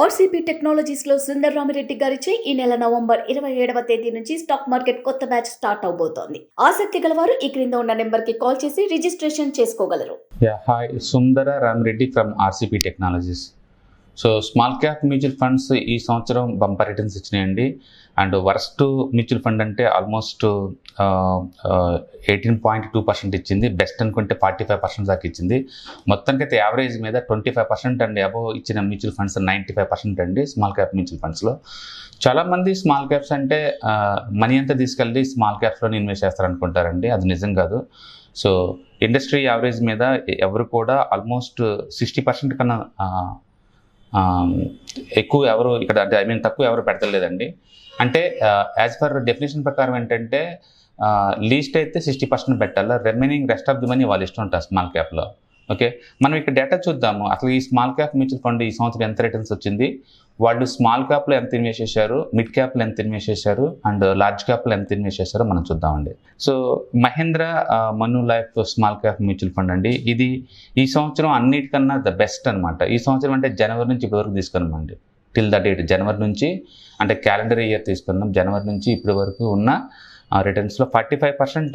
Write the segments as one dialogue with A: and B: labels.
A: RCP టెక్నాలజీస్లో Sundar Ramireddy గారిచే ఈ నెల నవంబర్ 27వ తేదీ నుంచి స్టాక్ మార్కెట్ కొత్త బ్యాచ్ స్టార్ట్ అవబోతోంది. ఆసక్తి గలవారు ఈ క్రింద ఉన్న నెంబర్కి కాల్ చేసి రిజిస్ట్రేషన్ చేసుకోగలరు.
B: Hi, Sundara Ramireddy from RCP Technologies. So small cap mutual funds ఈ సంవత్సరం బంపర్ రిటర్న్స్ ఇచ్చినాయండి. అండ్ వర్స్ట్ మ్యూచువల్ ఫండ్ అంటే ఆల్మోస్ట్ 18.2% ఇచ్చింది. బెస్ట్ అనుకుంటే 45% దాకా ఇచ్చింది. మొత్తానికి అయితే యావరేజ్ మీద 25% అండ్ అబోవ్ ఇచ్చిన మ్యూచువల్ ఫండ్స్ 95% అండి స్మాల్ క్యాప్ మ్యూచువల్ ఫండ్స్లో. చాలామంది స్మాల్ క్యాప్స్ అంటే మనీ అంతా తీసుకెళ్ళి స్మాల్ క్యాప్స్లోనే ఇన్వెస్ట్ చేస్తారనుకుంటారండి. అది నిజం కాదు. సో ఇండస్ట్రీ యావరేజ్ మీద ఎవరు కూడా ఆల్మోస్ట్ 60% కన్నా ఎక్కువ ఎవరు ఇక్కడ తక్కువ ఎవరు పెడతలేదండి. అంటే యాజ్ పర్ డెఫినేషన్ ప్రకారం ఏంటంటే లీస్ట్ అయితే 60% పెట్టాలి. Remaining rest of the money వాళ్ళు ఇష్టం ఉంటారు స్మాల్ క్యాప్లో. ఓకే, మనం ఇక్కడ డేటా చూద్దాము. అసలు ఈ స్మాల్ క్యాప్ మ్యూచువల్ ఫండ్ ఈ సంవత్సరం ఎంత రిటర్న్స్ వచ్చింది, వాళ్ళు స్మాల్ క్యాప్లో ఎంత ఇన్వెస్ట్ చేశారు, మిడ్ క్యాప్లో ఎంత ఇన్వెస్ట్ చేశారు, అండ్ లార్జ్ క్యాప్లో ఎంత ఇన్వెస్ట్ చేశారో మనం చూద్దామండి. So Mahindra Manulife small cap mutual fund అండి. ఇది ఈ సంవత్సరం అన్నిటికన్నా ద బెస్ట్ అనమాట. ఈ సంవత్సరం అంటే జనవరి నుంచి ఇప్పటి వరకు తీసుకున్నామండి. టిల్ ద డేట్ జనవరి నుంచి అంటే క్యాలెండర్ ఇయర్ తీసుకున్నాం. జనవరి నుంచి ఇప్పటి వరకు ఉన్న రిటర్న్స్లో 45%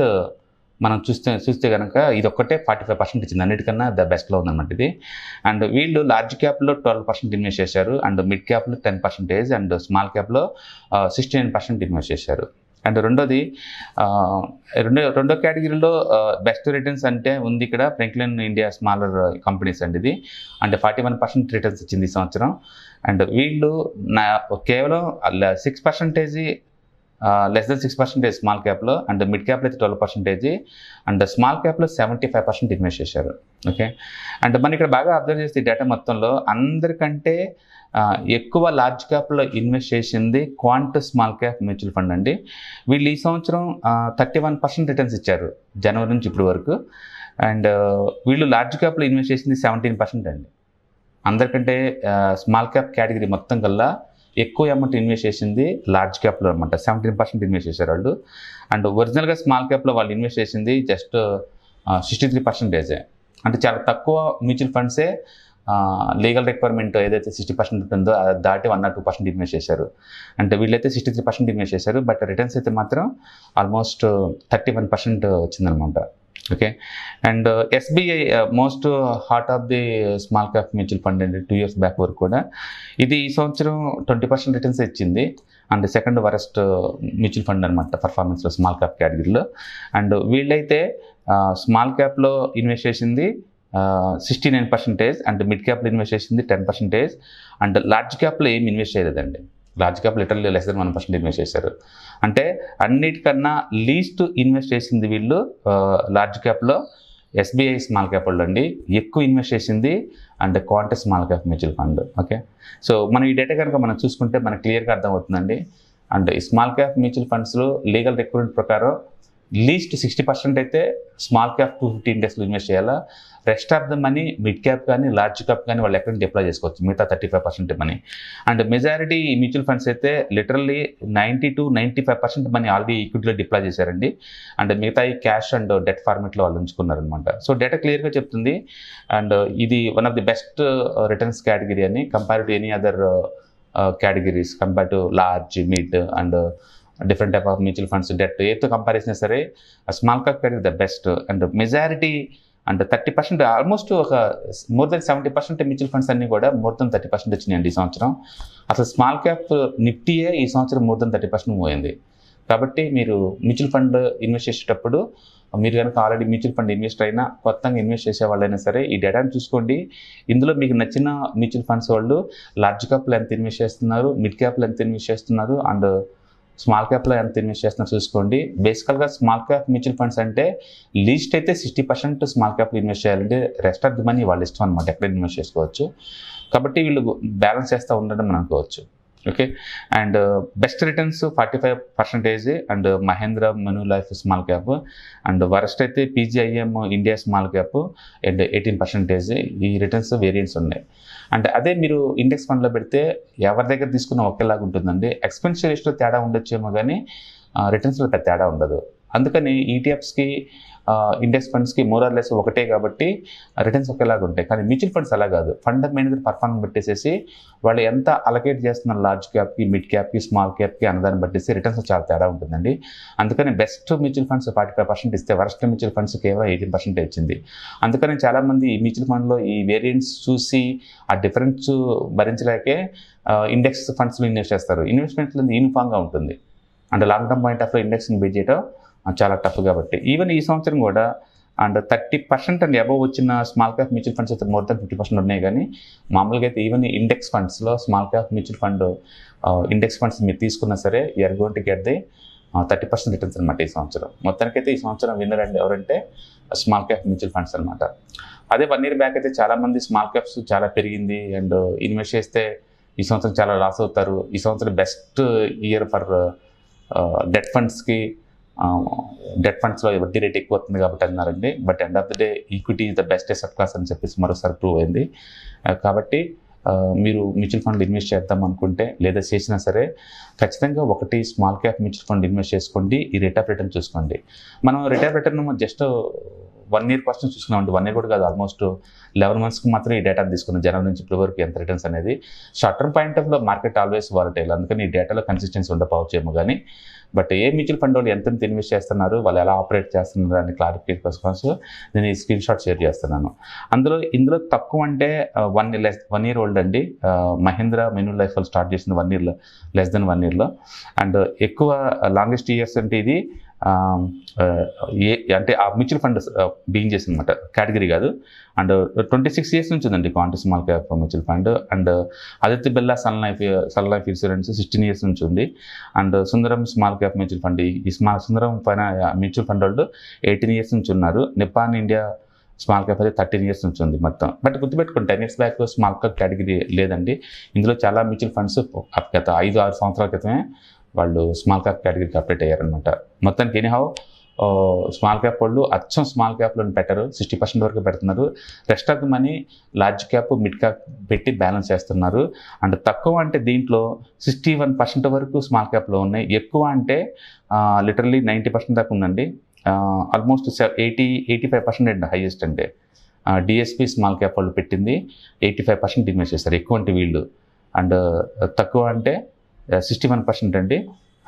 B: మనం చూస్తే కనుక ఇది ఒక్కటే 45% ఇచ్చింది. అన్నిటికన్నా ద బెస్ట్లో ఉందన్నమాట ఇది. అండ్ వీళ్ళు లార్జ్ క్యాప్లో 12% ఇన్వెస్ట్ చేశారు, అండ్ మిడ్ క్యాప్లో 10%, అండ్ స్మాల్ క్యాప్లో 69% ఇన్వెస్ట్ చేశారు. అండ్ రెండో కేటగిరీలో బెస్ట్ రిటర్న్స్ అంటే ఉంది ఇక్కడ ఫ్రాంక్లిన్ ఇండియా స్మాలర్ కంపెనీస్ అండి. ఇది అంటే 41% రిటర్న్స్ ఇచ్చింది ఈ సంవత్సరం. అండ్ వీళ్ళు కేవలం 6% లెస్ దెన్ 6% స్మాల్ క్యాప్లో, అండ్ మిడ్ క్యాప్లో అయితే 12%, అండ్ స్మాల్ క్యాప్లో 75% ఇన్వెస్ట్ చేశారు. ఓకే, అండ్ మనం ఇక్కడ బాగా అబ్జర్వ్ చేస్తే డేటా మొత్తంలో అందరికంటే ఎక్కువ లార్జ్ క్యాప్లో ఇన్వెస్ట్ చేసింది quant small cap mutual fund అండి. వీళ్ళు ఈ సంవత్సరం 31% రిటర్న్స్ ఇచ్చారు జనవరి నుంచి ఇప్పటి వరకు. అండ్ వీళ్ళు లార్జ్ క్యాప్లో ఇన్వెస్ట్ చేసింది 17% అండి. అందరికంటే స్మాల్ క్యాప్ కేటగిరీ మొత్తం కల్లా ఎక్కువ అమౌంట్ ఇన్వెస్ట్ చేసింది లార్జ్ క్యాప్లో అనమాట. 17% ఇన్వెస్ట్ చేశారు వాళ్ళు. అండ్ ఒరిజినల్గా స్మాల్ క్యాప్లో వాళ్ళు ఇన్వెస్ట్ చేసింది జస్ట్ 63%. అంటే చాలా తక్కువ మ్యూచువల్ ఫండ్సే లీగల్ రిక్వైర్మెంట్ ఏదైతే 60% ఉంటుందో అది దాటి 1 or 2% ఇన్వెస్ట్ చేశారు. అంటే వీళ్ళైతే 63% ఇన్వెస్ట్ చేశారు, బట్ రిటర్న్స్ అయితే మాత్రం ఆల్మోస్ట్ 31% వచ్చిందనమాట. Okay, and SBI most heart of the small cap mutual fund అండి. 2 years బ్యాక్ వరకు కూడా ఇది ఈ సంవత్సరం 20% రిటర్న్స్ ఇచ్చింది. And second worst mutual fund అనమాట పర్ఫార్మెన్స్లో స్మాల్ క్యాప్ కేటగిరీలో. అండ్ వీళ్ళైతే స్మాల్ క్యాప్లో ఇన్వెస్ట్ చేసింది 69%, అండ్ మిడ్ క్యాప్లో ఇన్వెస్ట్ చేసింది 10%, అండ్ లార్జ్ క్యాప్లో ఏమి ఇన్వెస్ట్ చేయలేదండి. Large cap literally less than 1% invest చేశారు. అంటే అన్నిటికన్నా లీస్ట్ ఇన్వెస్ట్ చేసింది వీళ్ళు లార్జ్ క్యాప్లో ఎస్బీఐ స్మాల్ క్యాప్ వాళ్ళు అండి. ఎక్కువ ఇన్వెస్ట్ చేసింది and quant small cap mutual fund. Okay, so మనం ఈ డేటా కనుక మనం చూసుకుంటే మనకు క్లియర్గా అర్థమవుతుందండి. అండ్ ఈ స్మాల్ క్యాప్ మ్యూచువల్ ఫండ్స్లో లీగల్ రిక్వైర్మెంట్ ప్రకారం లీస్ట్ 60% అయితే స్మాల్ క్యాప్ 250 ఇండెక్స్లో ఇన్వెస్ట్ చేయాలా. Rest of the money mid cap కానీ లార్జ్ క్యాప్ కానీ వాళ్ళు ఎక్కడ డిప్లాయ్ చేసుకోవచ్చు, మిగతా 35% మనీ. అండ్ మెజారిటీ ఈ మ్యూచువల్ ఫండ్స్ అయితే లిటరల్లీ 90 to 95% మనీ ఆల్రెడీ ఈక్విటీలో డిప్లాయ్ చేశారండి. అండ్ మిగతా ఈ క్యాష్ అండ్ డెట్ ఫార్మేట్లో వాళ్ళు ఉంచుకున్నారనమాట. సో డేటా క్లియర్గా చెప్తుంది. అండ్ ఇది one of the best returns category అని compare to any other categories, compare to large, mid and different type of mutual funds. Debt ఏతో కంపారిజన్ సరే small cap category the best. And majority అంటే 30%, almost ఒక more than 70% mutual funds అన్నీ కూడా more than 30% వచ్చినాయండి ఈ సంవత్సరం. అసలు స్మాల్ క్యాప్ నిఫ్టీయే ఈ సంవత్సరం మోర్ దెన్ 30% పోయింది. కాబట్టి మీరు మ్యూచువల్ ఫండ్ ఇన్వెస్ట్ చేసేటప్పుడు మీరు కనుక ఆల్రెడీ మ్యూచువల్ ఫండ్ ఇన్వెస్ట్ అయినా కొత్తగా ఇన్వెస్ట్ చేసే వాళ్ళైనా సరే ఈ డేటాను చూసుకోండి. ఇందులో మీకు నచ్చిన మ్యూచువల్ ఫండ్స్ వాళ్ళు లార్జ్ క్యాప్లో ఎంత ఇన్వెస్ట్ చేస్తున్నారు, మిడ్ క్యాప్లో ఎంత ఇన్వెస్ట్ చేస్తున్నారు, అండ్ స్మాల్ క్యాప్లో ఎంత ఇన్వెస్ట్ చేస్తున్నా చూసుకోండి. బేసికల్గా స్మాల్ క్యాప్ మ్యూచువల్ ఫండ్స్ అంటే లీస్ట్ అయితే 60% స్మాల్ క్యాప్లో ఇన్వెస్ట్ చేయాలంటే రెస్ట్ ఆఫ్ ది మనీ వాళ్ళు ఇష్టం అనమాట, ఎక్కడ ఇన్వెస్ట్ చేసుకోవచ్చు. కాబట్టి వీళ్ళు బ్యాలెన్స్ చేస్తూ ఉండడం మనం అనుకోవచ్చు. Okay, and best returns 45%, and Mahindra Manulife small cap, and worst అయితే PGIM India small cap and 18%. ఈ రిటర్న్స్ వేరియంట్స్ ఉన్నాయి. అంటే అదే మీరు ఇండెక్స్ ఫండ్లో పెడితే ఎవరి దగ్గర తీసుకున్న ఒకేలాగా ఉంటుందండి. ఎక్స్పెన్సివ్ రేషియోలో తేడా ఉండొచ్చేమో కానీ రిటర్న్స్లో తేడా ఉండదు. అందుకని ఈటీఎఫ్స్కి ఇండెక్స్ ఫండ్స్కి మోర్ ఆర్ లెస్ ఒకటే కాబట్టి రిటర్న్స్ ఒకేలాగా ఉంటాయి. కానీ మ్యూచువల్ ఫండ్స్ అలా కాదు. ఫండ్ మేనేజర్ పర్ఫార్మెన్స్ పెట్టేసేసి వాళ్ళు ఎంత అలకేట్ చేస్తున్నారు లార్జ్ క్యాప్కి, మిడ్ క్యాప్కి, స్మాల్ క్యాప్కి అన్నదాన్ని బట్టేసి రిటర్న్స్ చాలా తేడా ఉంటుందండి. అందుకని బెస్ట్ మ్యూచువల్ ఫండ్స్ 45% ఇస్తే వరస్ట్ మ్యూచువల్ ఫండ్స్ కేవలం 18% ఇచ్చింది. అందుకని చాలామంది ఈ మ్యూచువల్ ఫండ్లో ఈ వేరియంట్స్ చూసి ఆ డిఫరెన్స్ భరించలేకే ఇండెక్స్ ఫండ్స్లో ఇన్వెస్ట్ చేస్తారు. ఇన్వెస్ట్మెంట్లో యూనిఫామ్గా ఉంటుంది. And long term point of ఇండెక్స్ని బేస్ చేయడం చాలా టఫ్ కాబట్టి ఈవెన్ ఈ సంవత్సరం కూడా అండ్ 30% అండ్ అబవ్ వచ్చిన స్మాల్ క్యాప్ మ్యూచువల్ ఫండ్స్ అయితే మోర్ దెన్ 50% ఉన్నాయి. కానీ మామూలుగా అయితే ఈవెన్ ఇండెక్స్ ఫండ్స్లో small cap mutual fund index funds మీరు తీసుకున్నా సరే you're going to get the 30% returns అనమాట ఈ సంవత్సరం. మొత్తానికైతే ఈ సంవత్సరం విన్నర్ అండ్ ఎవరంటే స్మాల్ క్యాప్ మ్యూచువల్ ఫండ్స్ అనమాట. అదే 1 year బ్యాక్ అయితే చాలామంది స్మాల్ క్యాప్స్ చాలా పెరిగింది అండ్ ఇన్వెస్ట్ చేస్తే ఈ సంవత్సరం చాలా లాస్ అవుతారు. ఈ సంవత్సరం బెస్ట్ ఇయర్ ఫర్ డెట్ ఫండ్స్కి, డెట్ ఫండ్స్లో వడ్డీ రేట్ ఎక్కువ వస్తుంది కాబట్టి అన్నారండి. But end of the day equity is the best asset class అని చెప్పేసి మరోసారి ప్రూవ్ అయింది. కాబట్టి మీరు మ్యూచువల్ ఫండ్లు ఇన్వెస్ట్ చేద్దాం అనుకుంటే లేదా చేసినా సరే ఖచ్చితంగా ఒకటి small cap mutual fund invest చేసుకోండి. ఈ రేట్ ఆఫ్ రిటర్న్ చూసుకోండి. మనం rate of return just 1 year కోసం చూసుకున్నామండి. 1 year కూడా కాదు, ఆల్మోస్ట్ 11 monthsకి మాత్రం ఈ డేటా తీసుకున్నాం. జనవరి నుంచి ఇప్పటి వరకు ఎంత రిటర్న్స్ అనేది. షార్ట్ టర్మ్ పాయింట్ ఆఫ్లో మార్కెట్ ఆల్వేస్ వాలటైల్, అందుకని ఈ డేటాలో కన్సిస్టెన్సీ ఉండకపోవచ్చేమో. కానీ బట్ ఏ మ్యూచువల్ ఫండ్ వాళ్ళు ఎంత ఇన్వెస్ట్ చేస్తున్నారు, వాళ్ళు ఎలా ఆపరేట్ చేస్తున్నారు అని క్లారిఫికేషన్ కోసం నేను ఈ స్క్రీన్ షాట్ షేర్ చేస్తున్నాను. ఇందులో తక్కువ అంటే 1 year ఓల్డ్ అండి. మహీంద్రా మెనూ లైఫ్ వాళ్ళు స్టార్ట్ చేసింది 1 year, లెస్ దెన్ 1 yearలో. అండ్ ఎక్కువ లాంగెస్ట్ ఇయర్స్ అంటే ఇది అంటే ఆ మ్యూచువల్ ఫండ్ బీయింగ్ చేసింది అనమాట, కేటగిరీ కాదు. అండ్ 26 years నుంచి ఉందండి Quant small cap mutual fund. And Aditya Birla Sun Life Insurance 16 years నుంచి ఉంది. And Sundaram small cap mutual fund, ఈ సుందరం మ్యూచువల్ ఫండ్ వాళ్ళు 18 years నుంచి ఉన్నారు. నిప్పాన్ ఇండియా స్మాల్ క్యాప్ అయితే 13 years నుంచి ఉంది మొత్తం. బట్ గుర్తుపెట్టుకోండి, 10 years back small cap category లేదండి. ఇందులో చాలా మ్యూచువల్ ఫండ్స్ గత 5-6 సంవత్సరాల క్రితమే వాళ్ళు స్మాల్ క్యాప్ కేటగిరీకి అప్డేట్ అయ్యారనమాట. మొత్తానికి ఎనీహౌ స్మాల్ క్యాప్ వాళ్ళు అచ్చం స్మాల్ క్యాప్లో పెట్టరు, 60% వరకు పెడుతున్నారు. Rest of the money large cap, mid cap పెట్టి బ్యాలెన్స్ చేస్తున్నారు. అండ్ తక్కువ అంటే దీంట్లో 61% వరకు స్మాల్ క్యాప్లో ఉన్నాయి. ఎక్కువ అంటే లిటరల్లీ 90% దాకా ఉందండి. ఆల్మోస్ట్ 85% అండి హైయెస్ట్. అంటే డిఎస్పి స్మాల్ క్యాప్ వాళ్ళు పెట్టింది 85% ఇన్వెస్ట్ చేస్తారు, ఎక్కువ అంటే వీళ్ళు. అండ్ తక్కువ అంటే 61% అండి.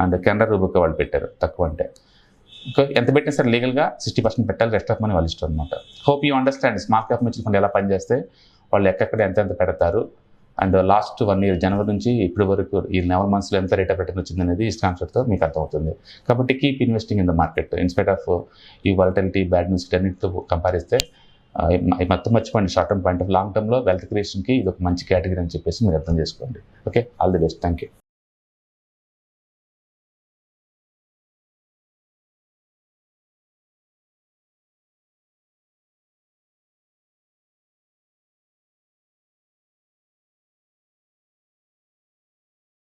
B: అండ్ కెనరా రూబోకా వాళ్ళు పెట్టారు తక్కువ అంటే. ఎంత పెట్టినా సరే లీగల్గా 60% పెట్టాలి, రెస్ట్ ఆఫ్ మనీ వాళ్ళు ఇష్టం అనమాట. Hope you understand small cap mutual fund ఎలా పనిచేస్తే, వాళ్ళు ఎక్కడ ఎంత పెడతారు. అండ్ లాస్ట్ 1 year జనవరి నుంచి ఇప్పటి వరకు ఈ 11 monthsలో ఎంత రేట్ ఆఫ్ రిటర్న్ వచ్చింది అనేది ఈ స్క్రీన్షాట్తో మీకు అర్థమవుతుంది. కాబట్టి keep investing in the market in spite of ఈ వాలటిలిటీ, బ్యాడ్ న్యూస్ అన్నిటితో కంపేర్ చేస్తే మొత్తం మర్చిపోండి. Short term point of long టర్మ్లో వెల్త్ క్రియేషన్కి ఇది ఒక మంచి కేటగిరీ అని చెప్పేసి మీరు అర్థం చేసుకోండి. Okay, all the best, thank you.